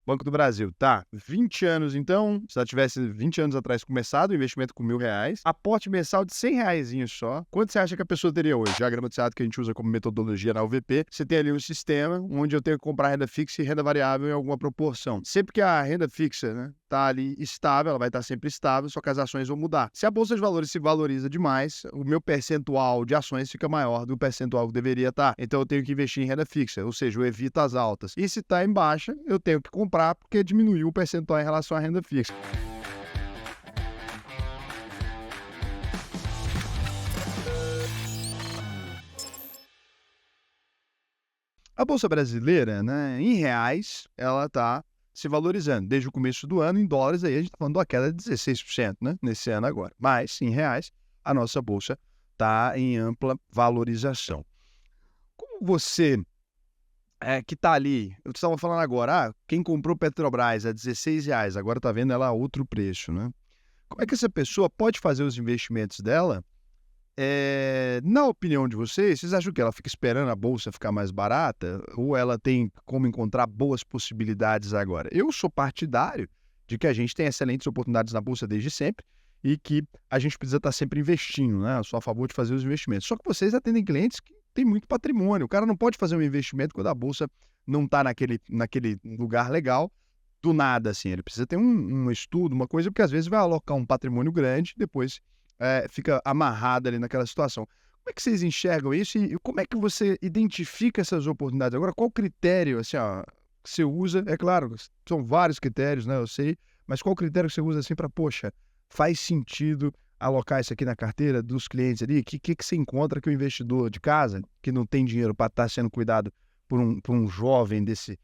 Banco do Brasil, tá, 20 anos então, se ela tivesse 20 anos atrás começado o investimento com R$ 1.000, aporte mensal de R$ 100 só, quanto você acha que a pessoa teria hoje? Diagrama de Seattle que a gente usa como metodologia na UVP, você tem ali um sistema onde eu tenho que comprar renda fixa e renda variável em alguma proporção. Sempre que a renda fixa, né, tá ali estável, ela vai estar sempre estável, só que as ações vão mudar. Se a bolsa de valores se valoriza demais, o meu percentual de ações fica maior do percentual que deveria estar. Então eu tenho que investir em renda fixa, ou seja, eu evito as altas. E se está em baixa, eu tenho que comprar porque diminuiu o percentual em relação à renda fixa. A bolsa brasileira, né, em reais, ela está se valorizando. Desde o começo do ano, em dólares, aí a gente está falando de uma queda de 16%, né, nesse ano agora. Mas, em reais, a nossa bolsa está em ampla valorização. Como você que está ali, eu estava falando agora, quem comprou Petrobras a R$ 16, agora está vendo ela a outro preço, né? Como é que essa pessoa pode fazer os investimentos dela? Na opinião de vocês acham que ela fica esperando a bolsa ficar mais barata ou ela tem como encontrar boas possibilidades agora? Eu sou partidário de que a gente tem excelentes oportunidades na bolsa desde sempre e que a gente precisa estar sempre investindo, né? Eu sou a favor de fazer os investimentos. Só que vocês atendem clientes que têm muito patrimônio. O cara não pode fazer um investimento quando a bolsa não está naquele lugar legal do nada, assim. Ele precisa ter um estudo, uma coisa, porque às vezes vai alocar um patrimônio grande e depois fica amarrado ali naquela situação. Como é que vocês enxergam isso e como é que você identifica essas oportunidades? Agora, qual critério, assim, ó, que você usa? É claro, são vários critérios, né, eu sei, mas qual critério que você usa, assim, para, poxa, faz sentido alocar isso aqui na carteira dos clientes ali? O que você encontra que o investidor de casa, que não tem dinheiro para estar sendo cuidado por um jovem desse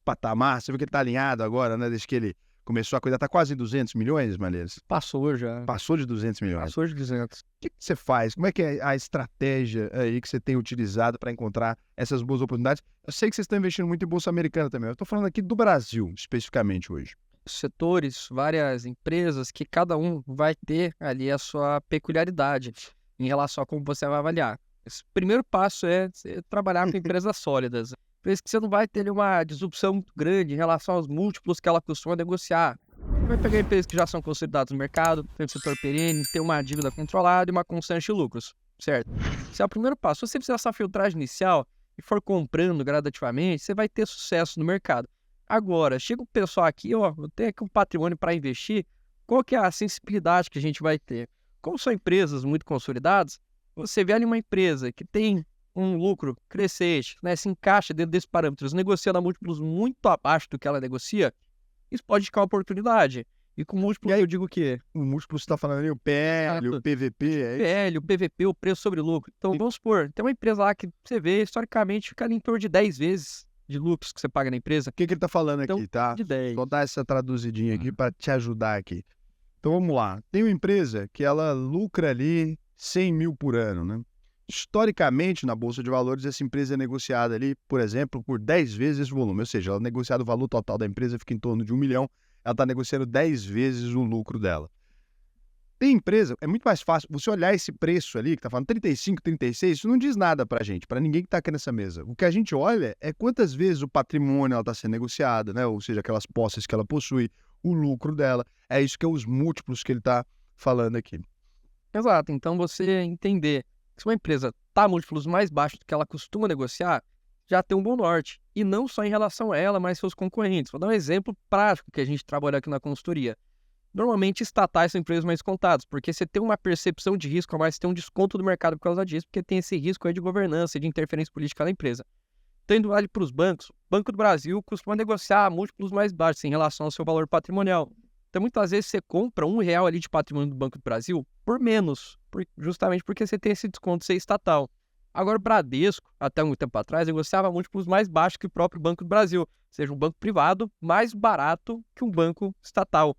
patamar, você vê que ele está alinhado agora, né, desde que ele começou a cuidar, está quase 200 milhões, Malheiros? Passou já. Passou de 200 milhões. Passou de 200. O que você faz? Como é que é a estratégia aí que você tem utilizado para encontrar essas boas oportunidades? Eu sei que vocês estão investindo muito em bolsa americana também. Eu estou falando aqui do Brasil, especificamente hoje. Setores, várias empresas que cada um vai ter ali a sua peculiaridade em relação a como você vai avaliar. Esse primeiro passo é você trabalhar com empresas sólidas. Por isso que você não vai ter uma disrupção muito grande em relação aos múltiplos que ela costuma negociar. Você vai pegar empresas que já são consolidadas no mercado, tem um setor perene, tem uma dívida controlada e uma constante de lucros, certo? Esse é o primeiro passo. Se você fizer essa filtragem inicial e for comprando gradativamente, você vai ter sucesso no mercado. Agora, chega o pessoal aqui, ó, eu tenho aqui um patrimônio para investir, qual que é a sensibilidade que a gente vai ter? Como são empresas muito consolidadas, você vê ali uma empresa que tem um lucro crescente, né, se encaixa dentro desses parâmetros, negociando a múltiplos muito abaixo do que ela negocia, isso pode ficar uma oportunidade. E com múltiplos, eu digo o quê? O múltiplo você está falando ali, o PL, o PVP, é isso? PL, o PVP, o preço sobre lucro. Então, vamos supor, tem uma empresa lá que você vê, historicamente, fica ali em torno de 10 vezes de lucros que você paga na empresa. O que ele está falando Então, aqui, tá? de 10. Vou dar essa traduzidinha aqui para te ajudar aqui. Então, vamos lá. Tem uma empresa que ela lucra ali 100 mil por ano, né? Historicamente, na Bolsa de Valores, essa empresa é negociada ali, por exemplo, por 10 vezes esse volume. Ou seja, ela é negociada, o valor total da empresa fica em torno de 1 milhão, ela está negociando 10 vezes o lucro dela. Tem empresa, é muito mais fácil você olhar esse preço ali, que está falando 35, 36, isso não diz nada para a gente, para ninguém que está aqui nessa mesa. O que a gente olha é quantas vezes o patrimônio está sendo negociado, né? Ou seja, aquelas posses que ela possui, o lucro dela. É isso que é os múltiplos que ele está falando aqui. Exato. Então, você entender se uma empresa está a múltiplos mais baixos do que ela costuma negociar, já tem um bom norte. E não só em relação a ela, mas seus concorrentes. Vou dar um exemplo prático que a gente trabalha aqui na consultoria. Normalmente, estatais são empresas mais contadas, porque você tem uma percepção de risco a mais, você tem um desconto do mercado por causa disso, porque tem esse risco aí de governança, de interferência política na empresa. Então, indo ali para os bancos, o Banco do Brasil costuma negociar múltiplos mais baixos em relação ao seu valor patrimonial. Então, muitas vezes você compra R$ 1 ali de patrimônio do Banco do Brasil por menos, justamente porque você tem esse desconto de ser estatal. Agora, o Bradesco, até um tempo atrás, negociava múltiplos mais baixos que o próprio Banco do Brasil, ou seja, um banco privado mais barato que um banco estatal.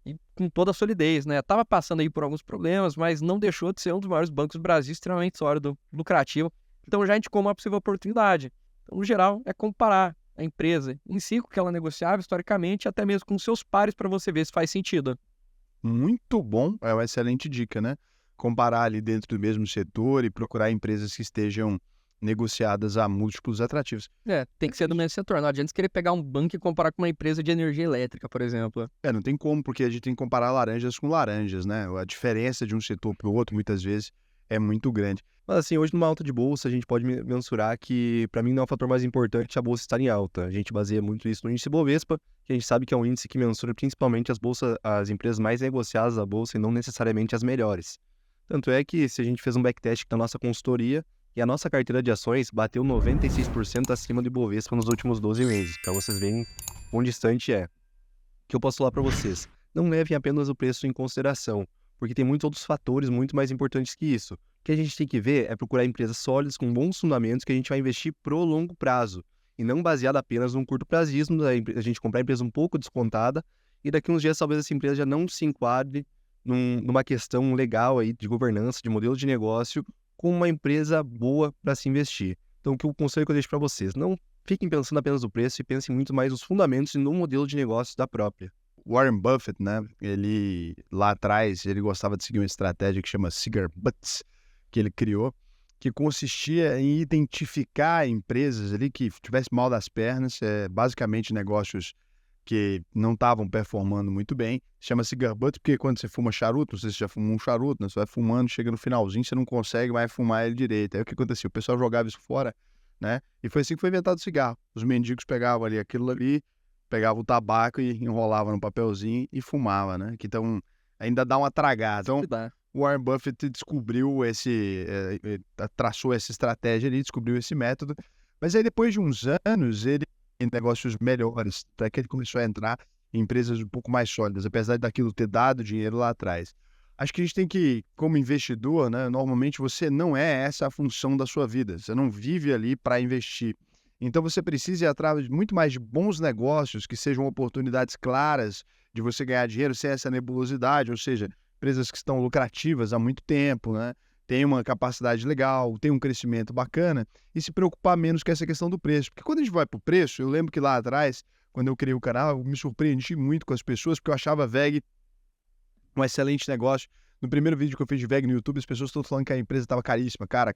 E com toda a solidez, né? Estava passando aí por alguns problemas, mas não deixou de ser um dos maiores bancos do Brasil, extremamente sólido, lucrativo. Então, já indicou uma possível oportunidade. Então, no geral, é comparar a empresa em si com o que ela negociava historicamente, até mesmo com seus pares, para você ver se faz sentido. Muito bom, é uma excelente dica, né? Comparar ali dentro do mesmo setor e procurar empresas que estejam negociadas a múltiplos atrativos. Tem que ser do mesmo setor. Não adianta você querer pegar um banco e comparar com uma empresa de energia elétrica, por exemplo. Não tem como, porque a gente tem que comparar laranjas com laranjas, né? A diferença de um setor para o outro, muitas vezes, é muito grande. Mas assim, hoje numa alta de bolsa, a gente pode mensurar que, para mim, não é o fator mais importante a bolsa estar em alta. A gente baseia muito isso no índice Bovespa, que a gente sabe que é um índice que mensura principalmente as empresas mais negociadas da bolsa e não necessariamente as melhores. Tanto é que, se a gente fez um backtest na nossa consultoria, e a nossa carteira de ações bateu 96% acima do Ibovespa nos últimos 12 meses, para vocês verem quão distante é. O que eu posso falar para vocês? Não levem apenas o preço em consideração, porque tem muitos outros fatores muito mais importantes que isso. O que a gente tem que ver é procurar empresas sólidas com bons fundamentos que a gente vai investir pro longo prazo, e não baseado apenas num curto prazismo, a gente comprar a empresa um pouco descontada, e daqui uns dias talvez essa empresa já não se enquadre numa questão legal aí de governança, de modelo de negócio, com uma empresa boa para se investir. Então, o conselho que eu deixo para vocês, não fiquem pensando apenas no preço e pensem muito mais nos fundamentos e no modelo de negócio da própria. Warren Buffett, né? Ele, lá atrás, ele gostava de seguir uma estratégia que chama Cigar Butts, que ele criou, que consistia em identificar empresas ali que tivessem mal das pernas, basicamente negócios que não estavam performando muito bem. Chama cigar butt porque quando você fuma charuto, não sei se você já fumou um charuto, né? Você vai fumando, chega no finalzinho, você não consegue mais fumar ele direito. Aí o que acontecia? O pessoal jogava isso fora, né? E foi assim que foi inventado o cigarro. Os mendigos pegavam ali aquilo ali, pegavam o tabaco e enrolavam no papelzinho e fumava, né? Que então ainda dá uma tragada. Então, o Warren Buffett descobriu traçou essa estratégia ali, descobriu esse método. Mas aí depois de uns anos, ele em negócios melhores, até que ele começou a entrar em empresas um pouco mais sólidas, apesar daquilo ter dado dinheiro lá atrás. Acho que a gente tem que, como investidor, né, normalmente você não é essa a função da sua vida, você não vive ali para investir. Então você precisa ir atrás de muito mais de bons negócios, que sejam oportunidades claras de você ganhar dinheiro sem essa nebulosidade, ou seja, empresas que estão lucrativas há muito tempo, né? Tem uma capacidade legal, tem um crescimento bacana, e se preocupar menos com essa questão do preço. Porque quando a gente vai para o preço, eu lembro que lá atrás, quando eu criei o canal, eu me surpreendi muito com as pessoas, porque eu achava a VEG um excelente negócio. No primeiro vídeo que eu fiz de VEG no YouTube, as pessoas estão falando que a empresa estava caríssima, cara.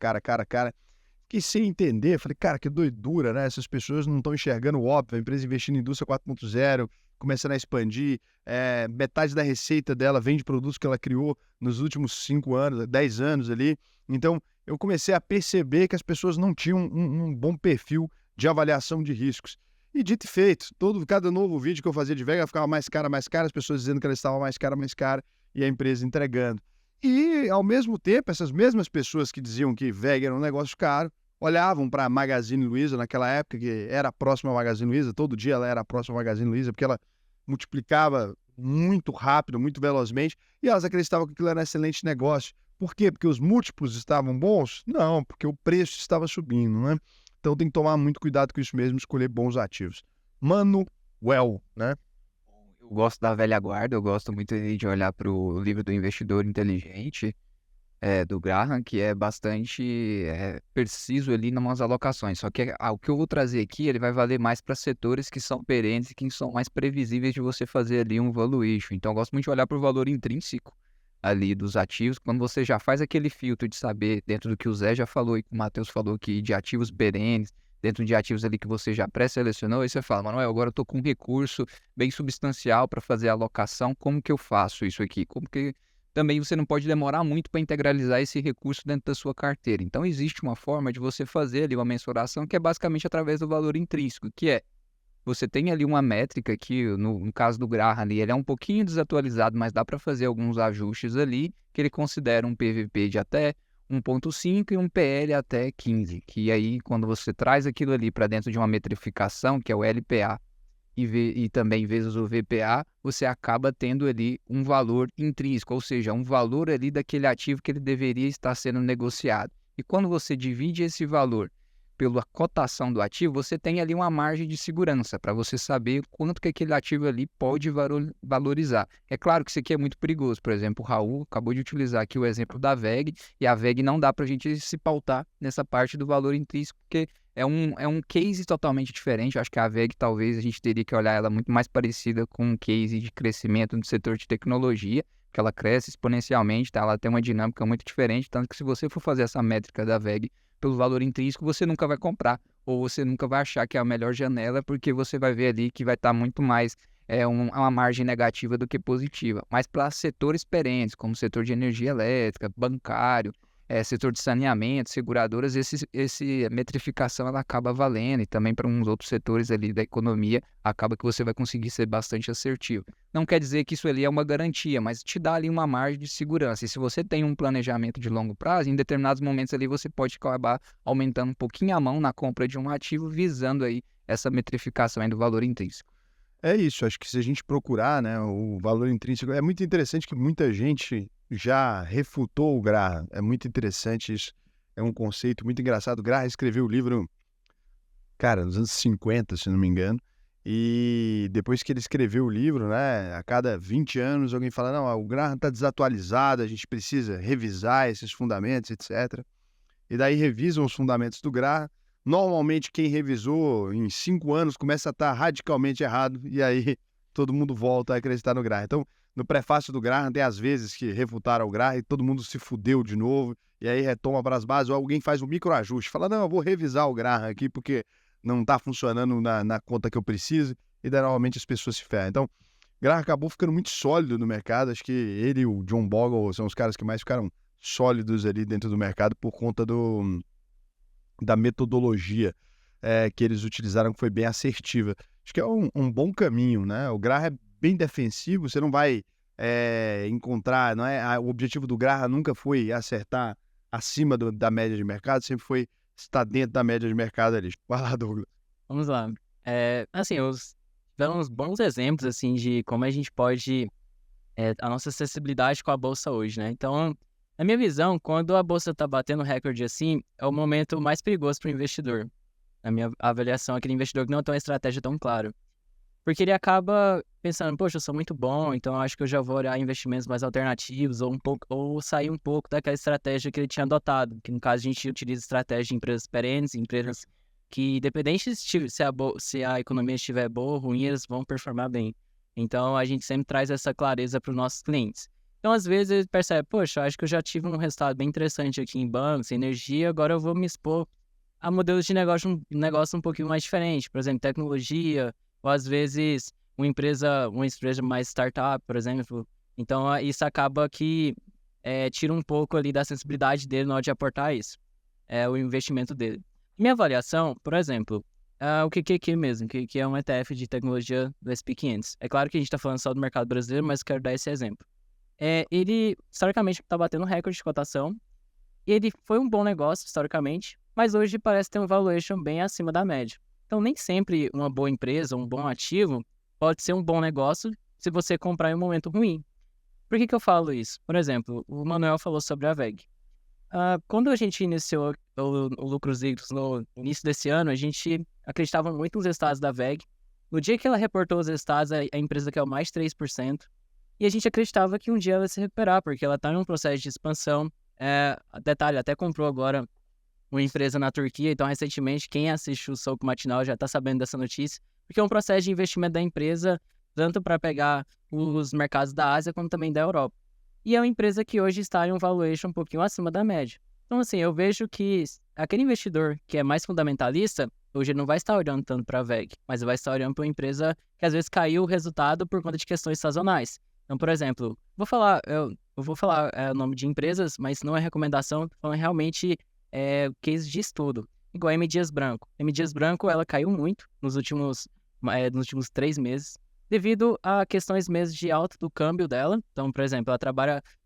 Fiquei sem entender, falei, cara, que doidura, né? Essas pessoas não estão enxergando o óbvio, a empresa investindo em indústria 4.0, começando a expandir, metade da receita dela vem de produtos que ela criou nos últimos 5 anos, 10 anos ali. Então, eu comecei a perceber que as pessoas não tinham um bom perfil de avaliação de riscos. E dito e feito, cada novo vídeo que eu fazia de VEG, ela ficava mais cara, as pessoas dizendo que ela estava mais cara, e a empresa entregando. E, ao mesmo tempo, essas mesmas pessoas que diziam que VEG era um negócio caro, olhavam para a Magazine Luiza naquela época, que era próxima à Magazine Luiza, todo dia ela era próxima à Magazine Luiza, porque ela multiplicava muito rápido, muito velozmente, e elas acreditavam que aquilo era um excelente negócio. Por quê? Porque os múltiplos estavam bons? Não, porque o preço estava subindo, né? Então tem que tomar muito cuidado com isso mesmo, escolher bons ativos. Manuel, né? Eu gosto da velha guarda, eu gosto muito de olhar para o livro do Investidor Inteligente, do Graham, que é bastante preciso ali em umas alocações. Só que o que eu vou trazer aqui, ele vai valer mais para setores que são perenes e que são mais previsíveis de você fazer ali um valuation. Então eu gosto muito de olhar para o valor intrínseco ali dos ativos, quando você já faz aquele filtro de saber, dentro do que o Zé já falou e que o Matheus falou aqui, de ativos perenes, dentro de ativos ali que você já pré-selecionou, aí você fala, Manuel, agora eu estou com um recurso bem substancial para fazer a alocação, como que eu faço isso aqui? Como que também você não pode demorar muito para integralizar esse recurso dentro da sua carteira. Então existe uma forma de você fazer ali uma mensuração que é basicamente através do valor intrínseco, que é, você tem ali uma métrica que, no caso do Graham ali, ele é um pouquinho desatualizado, mas dá para fazer alguns ajustes ali, que ele considera um PVP de até 1.5 e um PL até 15, que aí quando você traz aquilo ali para dentro de uma metrificação, que é o LPA, e também vezes o VPA, você acaba tendo ali um valor intrínseco, ou seja, um valor ali daquele ativo que ele deveria estar sendo negociado. E quando você divide esse valor pela cotação do ativo, você tem ali uma margem de segurança para você saber quanto que aquele ativo ali pode valorizar. É claro que isso aqui é muito perigoso. Por exemplo, o Raul acabou de utilizar aqui o exemplo da VEG, e a VEG não dá para a gente se pautar nessa parte do valor intrínseco, porque é um case totalmente diferente. Eu acho que a VEG talvez a gente teria que olhar ela muito mais parecida com um case de crescimento no setor de tecnologia, que ela cresce exponencialmente, tá? Ela tem uma dinâmica muito diferente, tanto que se você for fazer essa métrica da VEG pelo valor intrínseco, você nunca vai comprar, ou você nunca vai achar que é a melhor janela, porque você vai ver ali que vai estar muito mais uma margem negativa do que positiva. Mas para setores perentes, como setor de energia elétrica, bancário, setor de saneamento, seguradoras, esse metrificação ela acaba valendo, e também para uns outros setores ali da economia, acaba que você vai conseguir ser bastante assertivo. Não quer dizer que isso ali é uma garantia, mas te dá ali uma margem de segurança. E se você tem um planejamento de longo prazo, em determinados momentos ali você pode acabar aumentando um pouquinho a mão na compra de um ativo, visando aí essa metrificação aí do valor intrínseco. É isso, acho que se a gente procurar, né, o valor intrínseco, é muito interessante que muita gente já refutou o Graham. É muito interessante isso. É um conceito muito engraçado. O Graham escreveu o livro, cara, nos anos 50, se não me engano. E depois que ele escreveu o livro, né, a cada 20 anos alguém fala, não, o Graham está desatualizado, a gente precisa revisar esses fundamentos, etc. E daí revisam os fundamentos do Graham. Normalmente quem revisou em 5 anos começa a estar radicalmente errado, e aí todo mundo volta a acreditar no Graham. Então, no prefácio do Graham, tem às vezes que refutaram o Graham e todo mundo se fudeu de novo, e aí retoma para as bases, ou alguém faz um microajuste, fala, não, eu vou revisar o Graham aqui porque não está funcionando na conta que eu preciso, e daí normalmente as pessoas se ferram. Então, o Graham acabou ficando muito sólido no mercado, acho que ele e o John Bogle são os caras que mais ficaram sólidos ali dentro do mercado por conta da metodologia que eles utilizaram, que foi bem assertiva. Acho que é um bom caminho, né? O Graham é bem defensivo, você não vai encontrar, não é? O objetivo do Graham nunca foi acertar acima da média de mercado, sempre foi estar dentro da média de mercado ali. Vai lá, Douglas. Vamos lá. Assim, tiveram uns bons exemplos, assim, de como a gente pode... a nossa acessibilidade com a bolsa hoje, né? Então, na minha visão, quando a bolsa está batendo recorde assim, é o momento mais perigoso para o investidor. Na minha avaliação, aquele investidor que não tem uma estratégia tão clara. Porque ele acaba pensando, poxa, eu sou muito bom, então acho que eu já vou olhar investimentos mais alternativos, ou sair um pouco daquela estratégia que ele tinha adotado. Que no caso a gente utiliza estratégia de empresas perenes, empresas que, independente se a economia estiver boa ou ruim, eles vão performar bem. Então a gente sempre traz essa clareza para os nossos clientes. Então, às vezes, ele percebe, poxa, acho que eu já tive um resultado bem interessante aqui em bancos, em energia, agora eu vou me expor a modelos de negócio um pouquinho mais diferente. Por exemplo, tecnologia, ou às vezes uma empresa mais startup, por exemplo. Então, isso acaba que tira um pouco ali da sensibilidade dele na hora de aportar isso, o investimento dele. Minha avaliação, por exemplo, o QQQ mesmo, que é um ETF de tecnologia do SP 500. É claro que a gente está falando só do mercado brasileiro, mas quero dar esse exemplo. Ele, historicamente, está batendo recorde de cotação. E ele foi um bom negócio, historicamente, mas hoje parece ter um valuation bem acima da média. Então, nem sempre uma boa empresa, um bom ativo, pode ser um bom negócio se você comprar em um momento ruim. Por que eu falo isso? Por exemplo, o Manuel falou sobre a WEG. Quando a gente iniciou o Lucros Líquidos no início desse ano, a gente acreditava muito nos resultados da WEG. No dia que ela reportou os resultados, a empresa caiu mais de 3%. E a gente acreditava que um dia ela ia se recuperar, porque ela está em um processo de expansão. Detalhe, até comprou agora uma empresa na Turquia, então recentemente quem assiste o Soco Matinal já está sabendo dessa notícia, porque é um processo de investimento da empresa, tanto para pegar os mercados da Ásia, como também da Europa. E é uma empresa que hoje está em um valuation um pouquinho acima da média. Então, assim, eu vejo que aquele investidor que é mais fundamentalista, hoje ele não vai estar olhando tanto para a WEG, mas vai estar olhando para uma empresa que às vezes caiu o resultado por conta de questões sazonais. Então, por exemplo, eu vou falar o nome de empresas, mas não é recomendação, tô falando realmente case de estudo. Igual a M. Dias Branco. A M. Dias Branco, ela caiu muito nos últimos 3 meses, devido a questões mesmo de alta do câmbio dela. Então, por exemplo,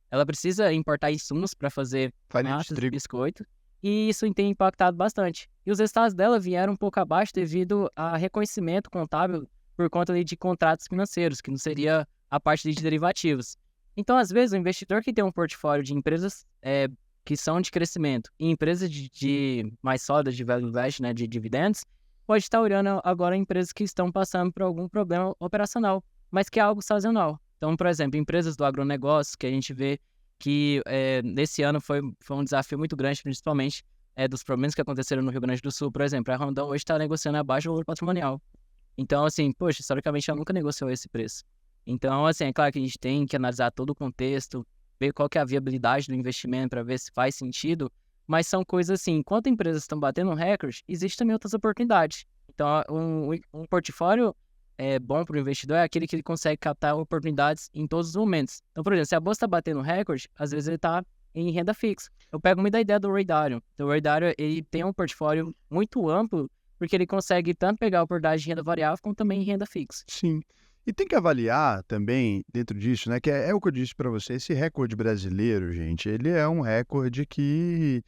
ela precisa importar insumos para fazer massas de biscoito, e isso tem impactado bastante. E os resultados dela vieram um pouco abaixo devido a reconhecimento contábil por conta ali de contratos financeiros, que não seria a parte de derivativos. Então, às vezes, o investidor que tem um portfólio de empresas que são de crescimento e empresas de mais sólidas de value invest, né, de dividendos, pode estar olhando agora empresas que estão passando por algum problema operacional, mas que é algo sazonal. Então, por exemplo, empresas do agronegócio, que a gente vê que nesse ano foi um desafio muito grande, principalmente dos problemas que aconteceram no Rio Grande do Sul. Por exemplo, a Rondon hoje está negociando abaixo do valor patrimonial. Então, assim, poxa, historicamente ela nunca negociou esse preço. Então, assim, é claro que a gente tem que analisar todo o contexto, ver qual que é a viabilidade do investimento para ver se faz sentido, Mas são coisas assim, enquanto empresas estão batendo um recorde, existem também outras oportunidades. Então, um portfólio bom para o investidor é aquele que ele consegue captar oportunidades em todos os momentos. Então, por exemplo, se a bolsa está batendo um recorde, às vezes ele está em renda fixa. Eu pego muito da ideia do Ray Dalio. Então, o Ray Dalio, ele tem um portfólio muito amplo, porque ele consegue tanto pegar a oportunidade de renda variável, como também em renda fixa. Sim. E tem que avaliar também, dentro disso, né, que é o que eu disse para você, esse recorde brasileiro, gente, ele é um recorde que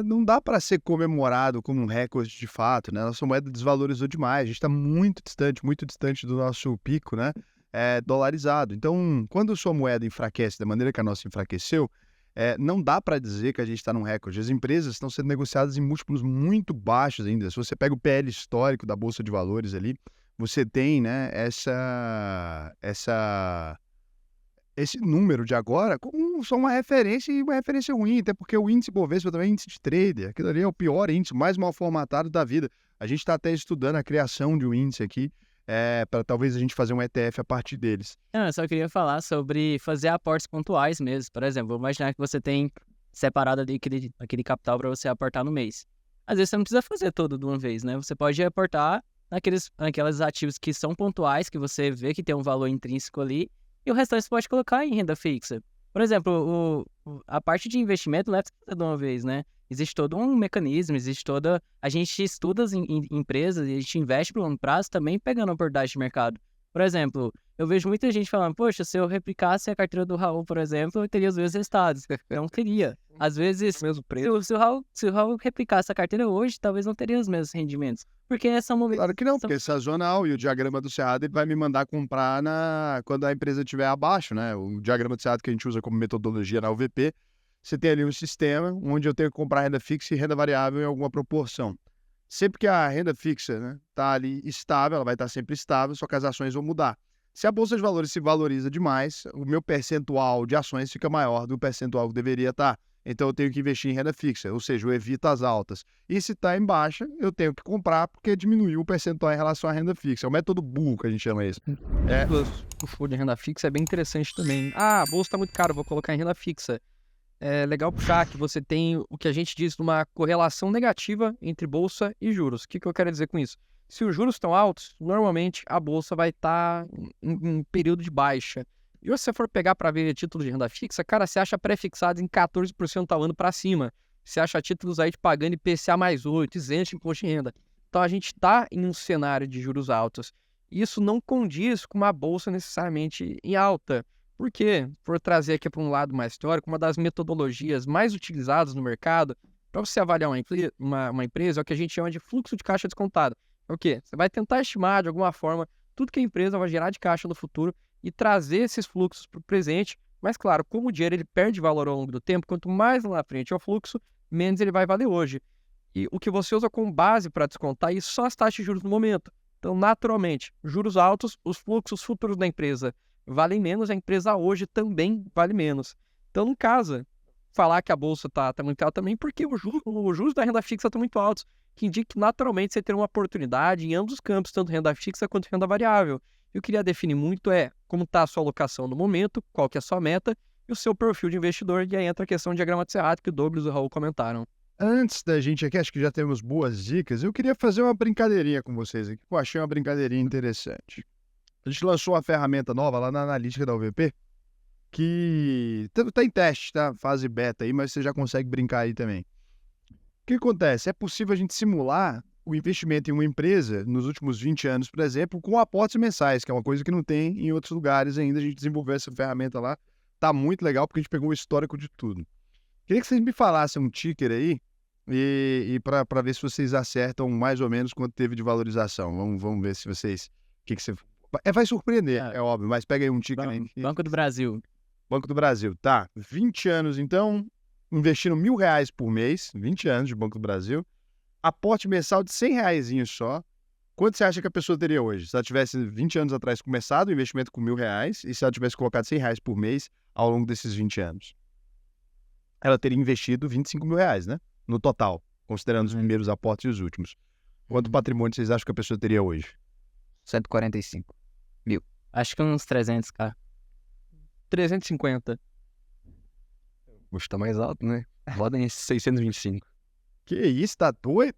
não dá para ser comemorado como um recorde de fato, né? Nossa moeda desvalorizou demais, a gente está muito distante do nosso pico, né? Dolarizado. Então, quando sua moeda enfraquece da maneira que a nossa enfraqueceu, não dá para dizer que a gente está num recorde. As empresas estão sendo negociadas em múltiplos muito baixos ainda. Se você pega o PL histórico da Bolsa de Valores ali, você tem, né, esse número de agora como só uma referência e uma referência ruim, até porque o índice Bovespa também é índice de trader. Aquilo ali é o pior índice, mais mal formatado da vida. A gente está até estudando a criação de um índice aqui, para talvez a gente fazer um ETF a partir deles. Não, eu só queria falar sobre fazer aportes pontuais mesmo. Por exemplo, vou imaginar que você tem separado ali aquele capital para você aportar no mês. Às vezes você não precisa fazer todo de uma vez, né? Você pode aportar naqueles ativos que são pontuais, que você vê que tem um valor intrínseco ali, e o restante você pode colocar em renda fixa. Por exemplo, a parte de investimento não é pra você fazer de uma vez, né? Existe todo um mecanismo, a gente estuda em empresas e a gente investe por longo prazo também pegando oportunidade de mercado. Por exemplo, eu vejo muita gente falando, poxa, se eu replicasse a carteira do Raul, por exemplo, eu teria os mesmos resultados. Eu não teria. Às vezes, Mesmo preço. se o Raul replicasse a carteira hoje, talvez não teria os mesmos rendimentos. Porque são momentos... Claro que não, porque é sazonal e o diagrama do Cerrado ele vai me mandar comprar quando a empresa estiver abaixo, né? O diagrama do Cerrado que a gente usa como metodologia na UVP, você tem ali um sistema onde eu tenho que comprar renda fixa e renda variável em alguma proporção. Sempre que a renda fixa, né, tá ali estável, ela vai estar sempre estável, só que as ações vão mudar. Se a bolsa de valores se valoriza demais, o meu percentual de ações fica maior do percentual que deveria estar. Então eu tenho que investir em renda fixa, ou seja, eu evito as altas. E se está em baixa, eu tenho que comprar porque diminuiu o percentual em relação à renda fixa. É o método burro que a gente chama isso. O fundo de renda fixa é bem interessante também. Ah, a bolsa está muito cara, vou colocar em renda fixa. É legal puxar que você tem o que a gente diz de uma correlação negativa entre bolsa e juros. O que eu quero dizer com isso? Se os juros estão altos, normalmente a bolsa vai estar em período de baixa. E se você for pegar para ver títulos de renda fixa, cara, você acha pré-fixados em 14% ao ano para cima. Você acha títulos aí pagando IPCA mais 8, isento de imposto de renda. Então a gente está em um cenário de juros altos. Isso não condiz com uma bolsa necessariamente em alta. Por quê? Por trazer aqui para um lado mais teórico, uma das metodologias mais utilizadas no mercado para você avaliar uma empresa é o que a gente chama de fluxo de caixa descontado. É o quê? Você vai tentar estimar de alguma forma tudo que a empresa vai gerar de caixa no futuro e trazer esses fluxos para o presente. Mas, claro, como o dinheiro ele perde valor ao longo do tempo, quanto mais lá na frente é o fluxo, menos ele vai valer hoje. E o que você usa como base para descontar isso são as taxas de juros no momento. Então, naturalmente, juros altos, os fluxos futuros da empresa valem menos, a empresa hoje também vale menos. Então, no caso, falar que a bolsa está muito alta também, porque os juros da renda fixa estão muito altos, que indica que naturalmente você tem uma oportunidade em ambos os campos, tanto renda fixa quanto renda variável. Eu queria definir muito como está a sua alocação no momento, qual que é a sua meta e o seu perfil de investidor, e aí entra a questão do diagrama de Cerrado que o Douglas e o Raul comentaram. Antes da gente aqui, acho que já temos boas dicas, eu queria fazer uma brincadeirinha com vocês aqui, que eu achei uma brincadeirinha interessante. A gente lançou uma ferramenta nova lá na analítica da UVP, que está em teste, tá? Fase beta aí, mas você já consegue brincar aí também. O que acontece? É possível a gente simular o investimento em uma empresa nos últimos 20 anos, por exemplo, com aportes mensais, que é uma coisa que não tem em outros lugares ainda. A gente desenvolveu essa ferramenta lá. Tá muito legal porque a gente pegou o histórico de tudo. Queria que vocês me falassem um ticker aí e para ver se vocês acertam mais ou menos quanto teve de valorização. Vamos ver se vocês... que você... vai surpreender, é óbvio, mas pega aí um ticker aí. Banco do Brasil. Banco do Brasil, tá. 20 anos, então, investindo R$1.000 por mês, 20 anos de Banco do Brasil, aporte mensal de R$100 só. Quanto você acha que a pessoa teria hoje? Se ela tivesse 20 anos atrás começado o investimento com R$1.000 e se ela tivesse colocado R$100 por mês ao longo desses 20 anos? Ela teria investido R$25.000, né? No total, considerando os primeiros aportes e os últimos. Quanto patrimônio vocês acham que a pessoa teria hoje? 145 mil. Acho que uns 300, cara. 350. Vou chutar mais alto, né? Roda em 625. Que isso, tá doido?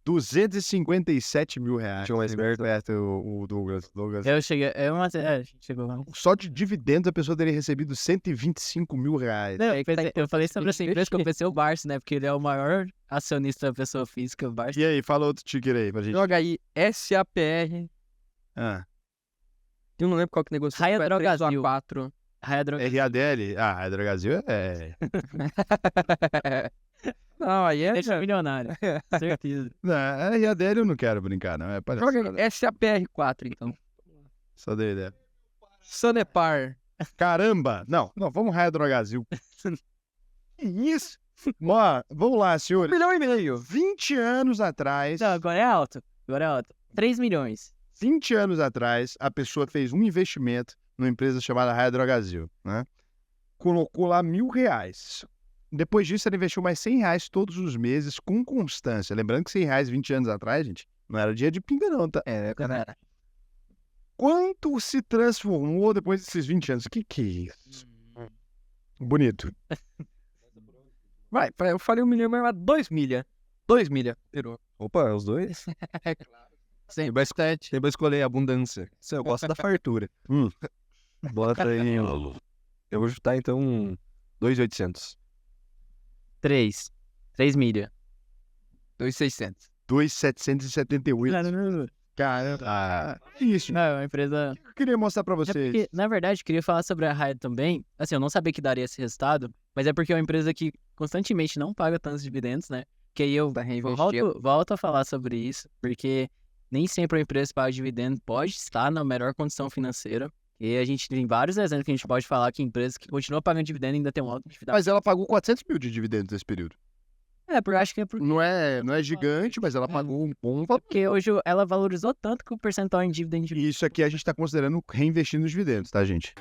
257 mil reais. Tinha mais perto. O Douglas. Eu cheguei. A gente chegou lá. Só de dividendos a pessoa teria recebido 125 mil reais. Não, É que tá eu falei sobre essa empresa que eu investir. pensei o Barça, né? Porque ele é o maior acionista da pessoa física, o Barça. E aí, fala outro ticker aí pra gente. Joga aí SAPR. Ah, Eu não lembro qual que negócio Raia foi, é Drogasil. 3 ou 4. Raia Droga. RADL. Ah, a Drogazil é... Não, aí é. Deixa milionário. Certeza. Não, a RADL eu não quero brincar, não. É Joga palhaçada. aí SAPR4, então. Só dei ideia. Sanepar. Caramba! Não, vamos raio Drogazil. Que isso? Ó, vamos lá, senhores. 1,5 milhão. 20 anos atrás, Não, agora é alto. 3 milhões. 20 anos atrás, a pessoa fez um investimento numa empresa chamada Raia Drogazil, né? Colocou lá R$1.000. Depois disso, ela investiu mais R$100 todos os meses com constância. Lembrando que R$100 20 anos atrás, gente, não era dia de pinga não, tá? Galera. Quanto se transformou depois desses 20 anos? Que é isso? Bonito. Vai, eu falei 1 milhão, mas 2 milha. 2 milha. Virou. Opa, os dois? Sim, bastante. Sempre escolher abundância. Isso, eu gosto da fartura. Bota aí. Eu vou chutar então 2.800. 3 milha. 2.600. 2.778. Cara, é isso. Não, é uma empresa... Eu queria mostrar pra É vocês. porque, na verdade, eu queria falar sobre a Raia também. Assim, eu não sabia que daria esse resultado, mas é porque é uma empresa que constantemente não paga tantos dividendos, né? Que aí eu Tá reinvestindo. volto a falar sobre isso, porque nem sempre a empresa que paga dividendo pode estar na melhor condição financeira. E a gente tem vários exemplos que a gente pode falar que empresas que continuam pagando dividendo ainda tem um alto dividendo. Mas ela pagou 400 mil de dividendos nesse período. Porque eu acho que é porque... Não é gigante, mas ela pagou um bom valor. Porque hoje ela valorizou tanto que o percentual em dívida... E isso aqui a gente está considerando reinvestir nos dividendos, tá, gente?